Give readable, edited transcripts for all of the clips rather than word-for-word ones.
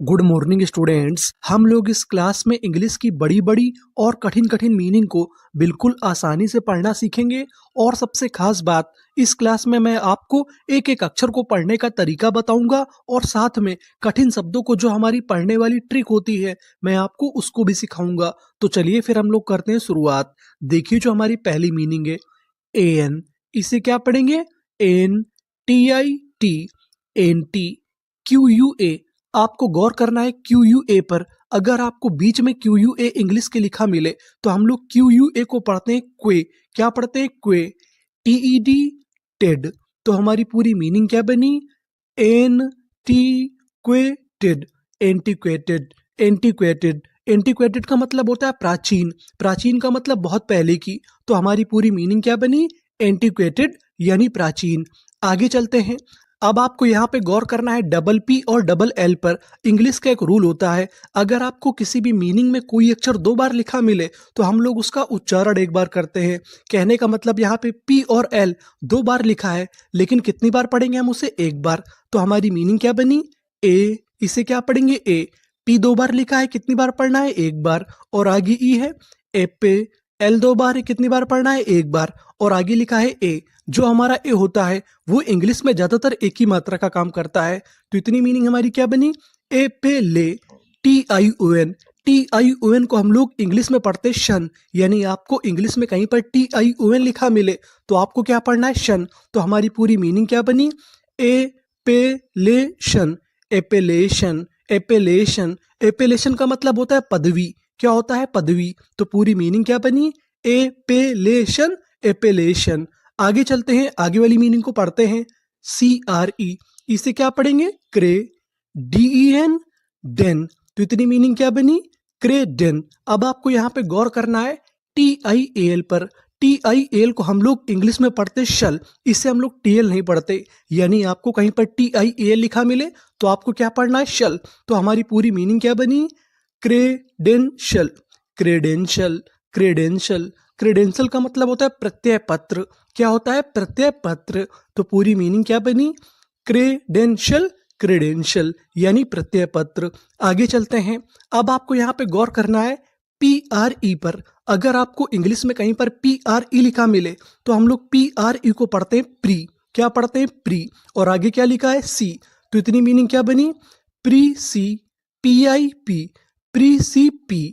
Good morning students. हम लोग इस क्लास में इंग्लिश की बड़ी बड़ी और कठिन कठिन मीनिंग को बिल्कुल आसानी से पढ़ना सीखेंगे। और सबसे खास बात, इस क्लास में मैं आपको एक एक अक्षर को पढ़ने का तरीका बताऊंगा और साथ में कठिन शब्दों को जो हमारी पढ़ने वाली ट्रिक होती है मैं आपको उसको भी सिखाऊंगा। तो चलिए फिर हम लोग करते हैं शुरुआत। देखिए जो हमारी पहली मीनिंग है एन, इसे क्या पढ़ेंगे? N T I T, N T. Q U A, आपको गौर करना है क्यू यू ए पर। अगर आपको बीच में क्यू यू ए इंग्लिश के लिखा मिले तो हम लोग क्यू यू ए को पढ़ते हैं क्वे। क्या पढ़ते हैं? Qua. T E D, ted. तो हमारी पूरी मीनिंग क्या बनी? N T quated, antiquated, antiquated. Antiquated का मतलब होता है प्राचीन, प्राचीन का मतलब बहुत पहले की। तो हमारी पूरी मीनिंग क्या बनी? एंटीक्वेटेड यानी प्राचीन। आगे चलते हैं। अब आपको यहाँ पे गौर करना है डबल पी और डबल एल पर। इंग्लिश का एक रूल होता है, अगर आपको किसी भी मीनिंग में कोई अक्षर दो बार लिखा मिले तो हम लोग उसका उच्चारण एक बार करते हैं। कहने का मतलब यहाँ पे पी और एल दो बार लिखा है, लेकिन कितनी बार पढ़ेंगे हम उसे? एक बार। तो हमारी मीनिंग क्या बनी? ए, इसे क्या पढ़ेंगे? ए। पी दो बार लिखा है, कितनी बार पढ़ना है? एक बार। और आगे ई है ए पे। एल दो बार है, कितनी बार पढ़ना है? एक बार। और आगे लिखा है ए। जो हमारा ए होता है वो इंग्लिश में ज्यादातर एक ही मात्रा का काम करता है। तो इतनी मीनिंग हमारी क्या बनी? ए पे ले, T I O N. T I O N को हम लोग इंग्लिश में पढ़ते शन, यानी आपको इंग्लिश में कहीं पर टी आई ओ एन लिखा मिले तो आपको क्या पढ़ना है? शन। तो हमारी पूरी मीनिंग क्या बनी? ए पे ले शन, एपेलेशन, एपेलेशन। एपेलेशन का मतलब होता है पदवी। क्या होता है? पदवी। तो पूरी मीनिंग क्या बनी? एपेलेशन, एपेलेशन। आगे चलते हैं, आगे वाली मीनिंग को पढ़ते हैं। सी आर ई, इसे क्या पढ़ेंगे? Cre. D E N, den. तो इतनी मीनिंग क्या बनी? Cre den. अब आपको यहाँ पे गौर करना है टी आई ए एल पर। टी आई एल को हम लोग इंग्लिश में पढ़ते शल, इससे हम लोग टी एल नहीं पढ़ते। यानी आपको कहीं पर टी आई एल लिखा मिले तो आपको क्या पढ़ना है? शल। तो हमारी पूरी मीनिंग क्या बनी? Credential, credential, credential. क्रेडेंशियल का मतलब होता है प्रत्यय पत्र। क्या होता है? प्रत्यय पत्र। तो पूरी मीनिंग क्या बनी? क्रेडेंशियल, क्रेडेंशियल यानी प्रत्यय पत्र। आगे चलते हैं। अब आपको यहाँ पे गौर करना है पी आर ई पर। अगर आपको इंग्लिश में कहीं पर पी आर ई लिखा मिले तो हम लोग पी आर ई को पढ़ते हैं प्री। क्या पढ़ते हैं? प्री। और आगे क्या लिखा है? सी। तो इतनी मीनिंग क्या बनी? Pre C, P I P, pre C P,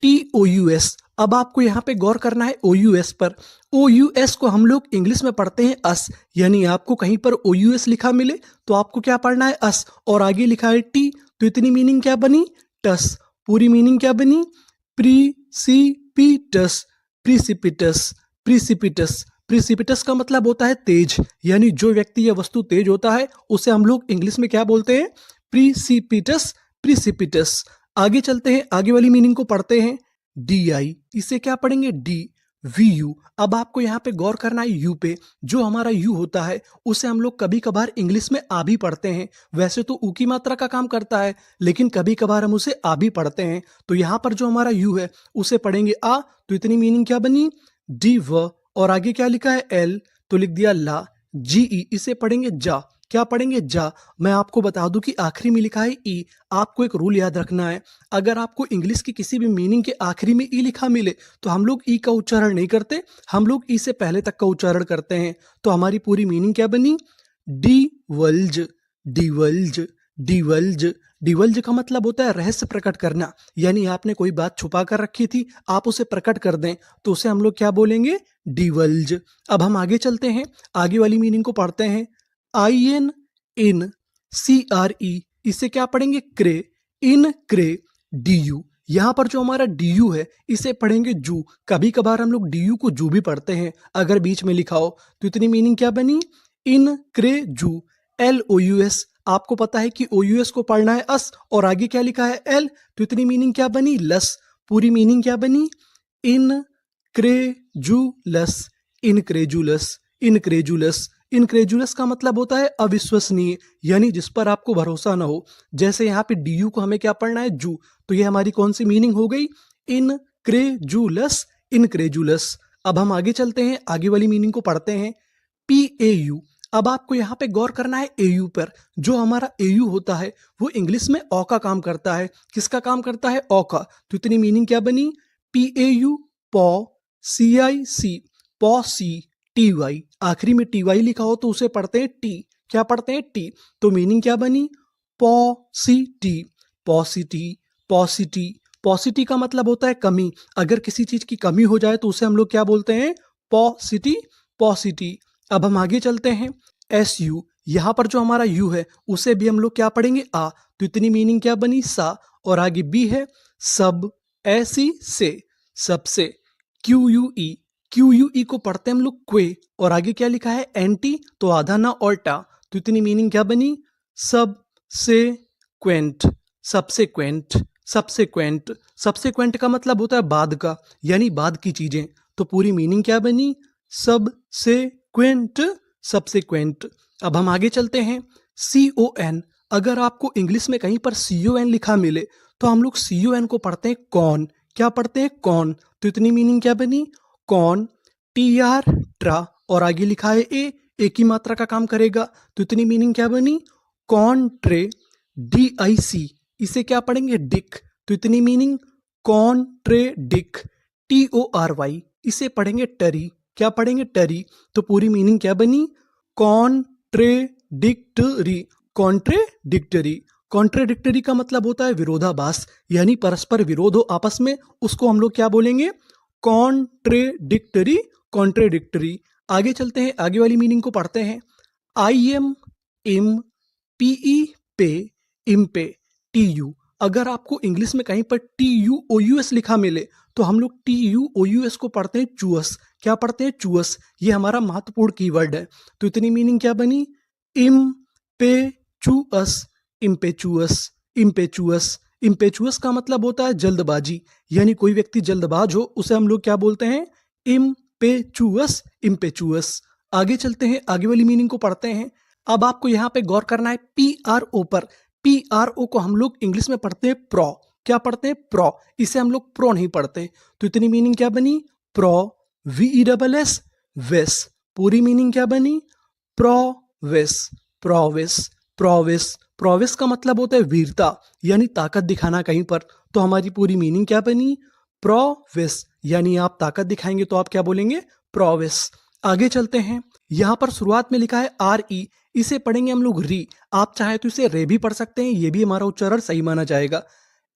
T O U S. अब आपको यहाँ पे गौर करना है ओ यू एस पर। ओ यू एस को हम लोग इंग्लिश में पढ़ते हैं अस, यानी आपको कहीं पर ओ यू एस लिखा मिले तो आपको क्या पढ़ना है? अस। और आगे लिखा है टी। तो इतनी मीनिंग क्या बनी? टस। पूरी मीनिंग क्या बनी? प्रीसिपिटस, प्रीसिपिटस, प्रीसिपिटस। प्रीसिपिटस का मतलब होता है तेज, यानी जो व्यक्ति या वस्तु तेज होता है उसे हम लोग इंग्लिश में क्या बोलते हैं? प्रीसिपिटस, प्रीसिपिटस। आगे चलते हैं, आगे वाली मीनिंग को पढ़ते हैं। डी आई, इसे क्या पढ़ेंगे? D V U. अब आपको यहाँ पे गौर करना है यू पे। जो हमारा यू होता है उसे हम लोग कभी कभार इंग्लिश में आ भी पढ़ते हैं। वैसे तो ऊ की मात्रा का काम करता है, लेकिन कभी कभार हम उसे आ भी पढ़ते हैं। तो यहाँ पर जो हमारा यू है उसे पढ़ेंगे आ। तो इतनी मीनिंग क्या बनी? डी व। और आगे क्या लिखा है? एल। तो लिख दिया ला। जी ई, इसे पढ़ेंगे जा। क्या पढ़ेंगे? जा। मैं आपको बता दूं कि आखिरी में लिखा है ई। आपको एक रूल याद रखना है, अगर आपको इंग्लिश की किसी भी मीनिंग के आखिरी में ई लिखा मिले तो हम लोग ई का उच्चारण नहीं करते, हम लोग ई से पहले तक का उच्चारण करते हैं। तो हमारी पूरी मीनिंग क्या बनी? डिवल्ज, डिवल्ज, डिवल्ज। डिवल्ज का मतलब होता है रहस्य प्रकट करना, यानी आपने कोई बात छुपा कर रखी थी, आप उसे प्रकट कर दें तो उसे हम लोग क्या बोलेंगे? डिवल्ज। अब हम आगे चलते हैं, आगे वाली मीनिंग को पढ़ते हैं। I N in C R E, इसे क्या पढ़ेंगे? क्रे। इन क्रे डी यू। यहां पर जो हमारा डी यू है इसे पढ़ेंगे जू। कभी कभार हम लोग डी यू को जू भी पढ़ते हैं अगर बीच में लिखा हो। तो इतनी मीनिंग क्या बनी? इन क्रे जू। एल ओ यू एस, आपको पता है कि ओ यू एस को पढ़ना है अस, और आगे क्या लिखा है? एल। तो इतनी मीनिंग क्या बनी? लस। पूरी मीनिंग क्या बनी? इन क्रेजुलस, इनक्रेजुलस, इनक्रेजुलस। इनक्रेजुलस का मतलब होता है अविश्वसनीय, यानी जिस पर आपको भरोसा ना हो। जैसे यहाँ पे डी यू को हमें क्या पढ़ना है? जू। तो ये हमारी कौन सी मीनिंग हो गई? इनक्रेजुलस, इनक्रेजुलस। अब हम आगे चलते हैं, आगे वाली मीनिंग को पढ़ते हैं। P A you. अब आपको यहाँ पे गौर करना है एयू पर। जो हमारा एयू होता है वो इंग्लिश में औ का काम करता है। किसका काम करता है? औ का। तो इतनी मीनिंग क्या बनी? PAU, पॉ, CIC, पॉसी, TY। आखिरी में TY लिखा हो तो उसे पढ़ते हैं टी। क्या पढ़ते हैं? टी। तो मीनिंग क्या बनी? पॉसिटी, पॉसिटी, पॉसिटी। पॉसिटी का मतलब होता है कमी। अगर किसी चीज की कमी हो जाए तो उसे हम लोग क्या बोलते हैं? पॉसिटी, पॉसिटी। अब हम आगे चलते हैं। SU, यहाँ पर जो हमारा यू है उसे भी हम लोग क्या पढ़ेंगे? आ। तो इतनी मीनिंग क्या बनी? सा। और आगे बी है सब, ऐसी से, सबसे। QUE, QUE को पढ़ते हैं हम लोग क्वे। और आगे क्या लिखा है? एंटी, तो आधा ना ऑल्टा। तो इतनी मीनिंग क्या बनी? सब से क्वेंट, सबसेक्वेंट, सबसेक्वेंट। सबसेक्वेंट का मतलब होता है बाद का, यानी बाद की चीजें। तो पूरी मीनिंग क्या बनी? सब से क्वेंट, सबसेक्वेंट। अब हम आगे चलते हैं। CON, अगर आपको इंग्लिश में कहीं पर CON लिखा मिले तो हम लोग CON को पढ़ते हैं कौन। क्या पढ़ते हैं? कौन। तो इतनी मीनिंग क्या बनी? कौन, TR, ट्रा। और आगे लिखा है ए, एक ही मात्रा का काम करेगा। तो इतनी मीनिंग क्या बनी? कॉन्ट्रे, DIC। इसे क्या पढ़ेंगे? डिक। तो इतनी मीनिंग कॉन्ट्रेडिक, TORY। इसे पढ़ेंगे टरी। क्या पढ़ेंगे? टरी। तो पूरी मीनिंग क्या बनी? Contradictory, contradictory. कॉन्ट्रेडिक्टरी का मतलब होता है विरोधाभास, यानी परस्पर विरोध हो आपस में, उसको हम लोग क्या बोलेंगे? Contradictory, contradictory. आगे चलते हैं, आगे वाली मीनिंग को पढ़ते हैं। IM, इम, PE, पे, इम पे, TU। अगर आपको इंग्लिश में कहीं पर TUOUS लिखा मिले तो हम लोग TUOUS को पढ़ते हैं चूअस। क्या पढ़ते हैं? चूअस। ये हमारा महत्वपूर्ण कीवर्ड है। तो इतनी मीनिंग क्या बनी? Impetuous, impetuous, impetuous. इम्पेचुअस का मतलब होता है जल्दबाजी, यानी कोई व्यक्ति जल्दबाज हो उसे हम लोग क्या बोलते हैं? Impetuous, impetuous. आगे चलते हैं, आगे वाली मीनिंग को पढ़ते हैं। अब आपको यहाँ पे गौर करना है PRO पर। PRO को हम लोग इंग्लिश में पढ़ते हैं प्रो। क्या पढ़ते हैं? प्रो। इसे हम लोग प्रो नहीं पढ़ते। तो इतनी मीनिंग क्या बनी? प्रो, VESS, वेस। पूरी मीनिंग क्या बनी? Prowess, prowess, prowess. प्रोवेस का मतलब होता है वीरता, यानी ताकत दिखाना कहीं पर। तो हमारी पूरी मीनिंग क्या बनी? प्रोवेस, यानी आप ताकत दिखाएंगे तो आप क्या बोलेंगे? प्रोवेस। आगे चलते हैं। यहां पर शुरुआत में लिखा है RE, इसे पढ़ेंगे हम लोग री। आप चाहे तो इसे रे भी पढ़ सकते हैं, ये भी हमारा उच्चारण सही माना जाएगा।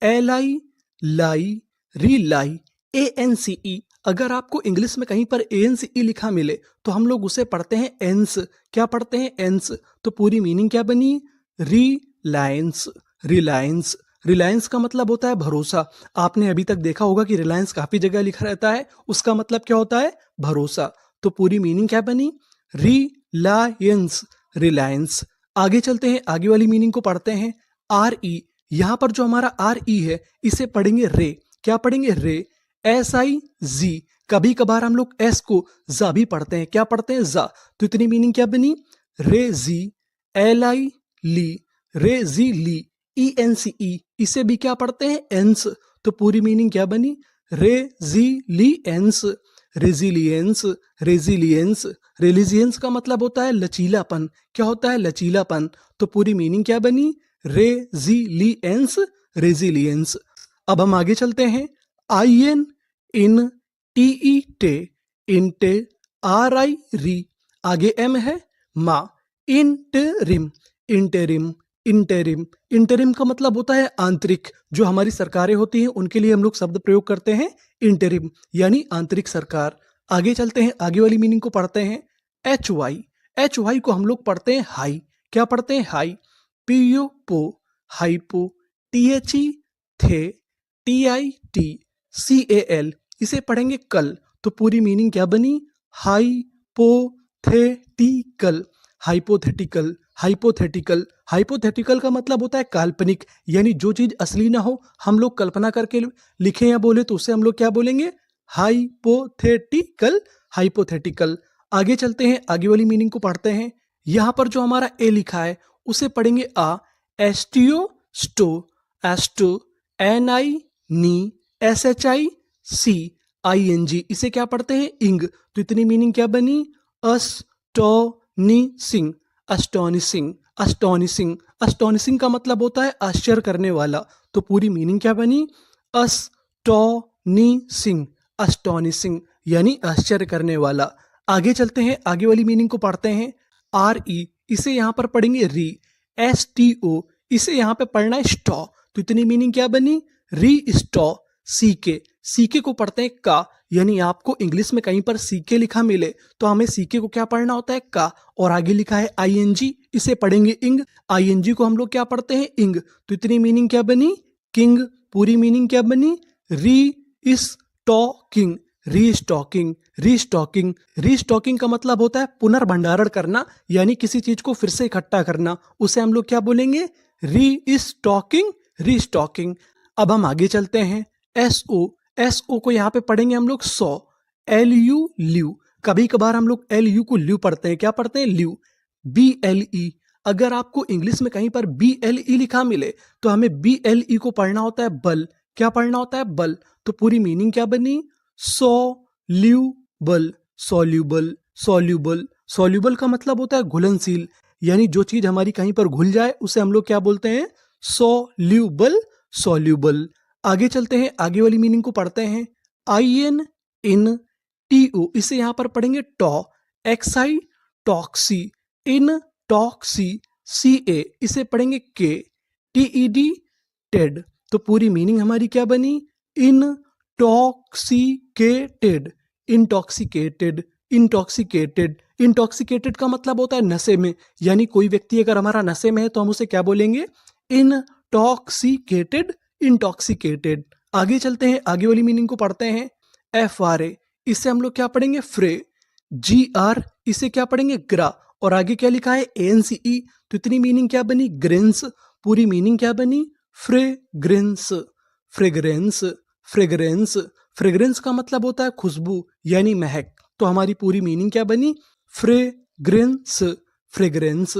LI, लाई, री लाई, ANCE। अगर आपको इंग्लिश में कहीं पर ANCE लिखा मिले तो हम लोग उसे पढ़ते हैं एंस। क्या पढ़ते हैं? एंस। तो पूरी मीनिंग क्या बनी? रिलायंस, रिलायंस। रिलायंस का मतलब होता है भरोसा। आपने अभी तक देखा होगा कि रिलायंस काफी जगह लिखा रहता है, उसका मतलब क्या होता है? भरोसा। तो पूरी मीनिंग क्या बनी? रिलायंस, रिलायंस। आगे चलते हैं, आगे वाली मीनिंग को पढ़ते हैं। RE, यहां पर जो हमारा RE है इसे पढ़ेंगे रे। क्या पढ़ेंगे? रे। SIZ, कभी कभार हम लोग एस को जा भी पढ़ते हैं। क्या पढ़ते हैं? जा। तो इतनी मीनिंग क्या बनी? रेजी, LI, ली, रेजी ली, ENCE। इसे भी क्या पढ़ते हैं? एंस। तो पूरी मीनिंग क्या बनी? Resilience, resilience, resilience. रेलिजियंस का मतलब होता है लचीलापन। क्या होता है? लचीलापन। तो पूरी मीनिंग क्या बनी? Resilience, resilience. अब हम आगे चलते हैं। IN, इन, TE, टे, इंटे, RI, री। आगे M है, मा। Interim, interim, interim. इंटरिम का मतलब होता है आंतरिक। जो हमारी सरकारें होती हैं उनके लिए हम लोग शब्द प्रयोग करते हैं इंटरिम, यानी आंतरिक सरकार। आगे चलते हैं, आगे वाली मीनिंग को पढ़ते हैं। HY, HY को हम लोग पढ़ते हैं हाई। क्या पढ़ते हैं? हाई। PO, पो, हाइपो, THE, थे, TIT, CAL। इसे पढ़ेंगे कल। तो पूरी मीनिंग क्या बनी? Hypothetical, hypothetical, hypothetical. हाइपोथेटिकल का मतलब होता है काल्पनिक, यानी जो चीज असली ना हो हम लोग कल्पना करके लिखें या बोले तो उसे हम लोग क्या बोलेंगे? Hypothetical, hypothetical. आगे चलते हैं, आगे वाली मीनिंग को पढ़ते हैं। यहां पर जो हमारा ए लिखा है उसे पढ़ेंगे आ। एस्टियो, स्टो, एस्टो, NI, नी, SHI, CING। इसे क्या पढ़ते हैं? इंग। तो इतनी मीनिंग क्या बनी? अस्टोनिशिंग, अस्टोनिशिंग, अस्टोनिशिंग, अस्टोनिशिंग। अस्टोनिशिंग का मतलब होता है आश्चर्य करने वाला। तो पूरी मीनिंग क्या बनी? अस्टोनिशिंग, अस्टोनिशिंग यानी आश्चर्य करने वाला। आगे चलते हैं, आगे वाली मीनिंग को पढ़ते हैं। आर ई, इसे यहाँ पर पढ़ेंगे री। एस टी ओ, इसे यहाँ पे पढ़ना है स्टॉ। तो इतनी मीनिंग क्या बनी? री स्टॉ। सीके, सीके को पढ़ते हैं का, यानी आपको इंग्लिश में कहीं पर सीके लिखा मिले तो हमें सीके को क्या पढ़ना होता है? का। और आगे लिखा है आईएनजी, इसे पढ़ेंगे इंग। आईएनजी को हम लोग क्या पढ़ते हैं? इंग। तो इतनी मीनिंग क्या बनी? किंग। पूरी मीनिंग क्या बनी? री स्टॉकिंग, रीस्टॉकिंग, रीस्टॉकिंग। रीस्टॉकिंग का मतलब होता है पुनर्भंडारण करना, यानी किसी चीज को फिर से इकट्ठा करना। उसे हम लोग क्या बोलेंगे? Restocking, restocking. अब हम आगे चलते हैं। एस ओ, एस ओ को यहाँ पे पढ़ेंगे हम लोग सौ। L U, lu. कभी कभार हम लोग एल यू को ल्यू पढ़ते हैं। क्या पढ़ते हैं? ल्यू। बी एल ई, अगर आपको इंग्लिश में कहीं पर बी एल ई लिखा मिले तो हमें बी एल ई को पढ़ना होता है बल। क्या पढ़ना होता है? बल। तो पूरी मीनिंग क्या बनी? Soluble, soluble, soluble. सॉल्यूबल का मतलब होता है घुलनशील, यानी जो चीज हमारी कहीं पर घुल जाए उसे हम लोग क्या बोलते हैं? Soluble, soluble. आगे चलते हैं, आगे वाली मीनिंग को पढ़ते हैं। I N in T O, इसे यहां पर पढ़ेंगे टॉ। एक्साई टॉक्सी, इन टॉक्सी। सी ए, इसे पढ़ेंगे के। T E D ted. तो पूरी मीनिंग हमारी क्या बनी? Intoxicated, intoxicated, intoxicated. इंटॉक्सिकेटेड का मतलब होता है नशे में, यानी कोई व्यक्ति अगर हमारा नशे में है तो हम उसे क्या बोलेंगे? Intoxicated, intoxicated. आगे चलते हैं, आगे वाली मीनिंग को पढ़ते हैं। एफ आर ए, इसे हम लोग क्या पढ़ेंगे? फ्रे। जी आर, इसे क्या पढ़ेंगे? ग्रा। और आगे क्या लिखा है? एन सी ई। तो इतनी मीनिंग क्या बनी? ग्रेंस। पूरी मीनिंग क्या बनी? Fragrance, fragrance, fragrance. फ्रेग्रेंस का मतलब होता है खुशबू, यानी महक। तो हमारी पूरी मीनिंग क्या बनी? Fragrance, fragrance.